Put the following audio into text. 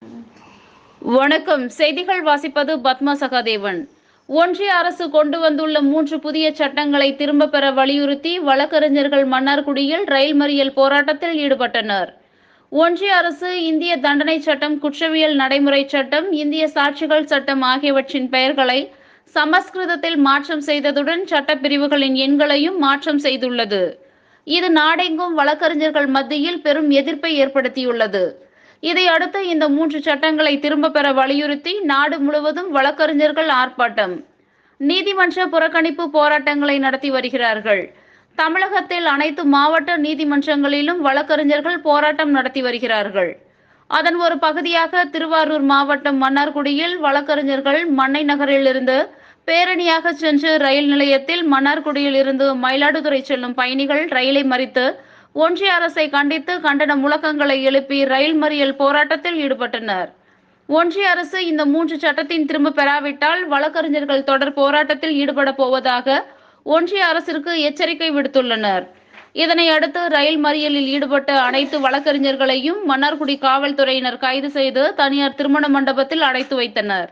வணக்கம். செய்திகள் வாசிப்பது பத்மா சகாதேவன். ஒன்றிய அரசு கொண்டு வந்துள்ள 3 புதிய சட்டங்களை திரும்பப் பெற வலியுறுத்தி வழக்கறிஞர்கள் மன்னார்குடியில் ரயில் மறியல் போராட்டத்தில் ஈடுபட்டனர். ஒன்றிய அரசு இந்திய தண்டனை சட்டம், குற்றவியல் நடைமுறை சட்டம், இந்திய சாட்சிகள் சட்டம் ஆகியவற்றின் பெயர்களை சமஸ்கிருதத்தில் மாற்றம் செய்ததுடன் சட்டப்பிரிவுகளின் எண்களையும் மாற்றம் செய்துள்ளது. இது நாடெங்கும் வழக்கறிஞர்கள் மத்தியில் பெரும் எதிர்ப்பை ஏற்படுத்தியுள்ளது. இதையடுத்து இந்த 3 சட்டங்களை திரும்பப் பெற வலியுறுத்தி நாடு முழுவதும் வழக்கறிஞர்கள் ஆர்ப்பாட்டம், நீதிமன்ற புறக்கணிப்பு போராட்டங்களை நடத்தி வருகிறார்கள். தமிழகத்தில் அனைத்து மாவட்ட நீதிமன்றங்களிலும் வழக்கறிஞர்கள் போராட்டம் நடத்தி வருகிறார்கள். அதன் ஒரு பகுதியாக திருவாரூர் மாவட்டம் மன்னார்குடியில் வழக்கறிஞர்கள் மன்னை நகரிலிருந்து பேரணியாக சென்று ரயில் நிலையத்தில் மன்னார்குடியில் இருந்து மயிலாடுதுறை செல்லும் பயணிகள் ரயிலை மறித்து ஒன்றிய அரசை கண்டித்து கண்டன முழக்கங்களை எழுப்பி ரயில் மறியல் போராட்டத்தில் ஈடுபட்டனர். ஒன்றிய அரசு இந்த 3 சட்டத்தின் திரும்ப பெறாவிட்டால் வழக்கறிஞர்கள் தொடர் போராட்டத்தில் ஈடுபட போவதாக ஒன்றிய அரசிற்கு எச்சரிக்கை விடுத்துள்ளனர். இதனை அடுத்து ரயில் மறியலில் ஈடுபட்ட அனைத்து வழக்கறிஞர்களையும் மன்னார்குடி காவல்துறையினர் கைது செய்து தனியார் திருமண மண்டபத்தில் அடைத்து வைத்தனர்.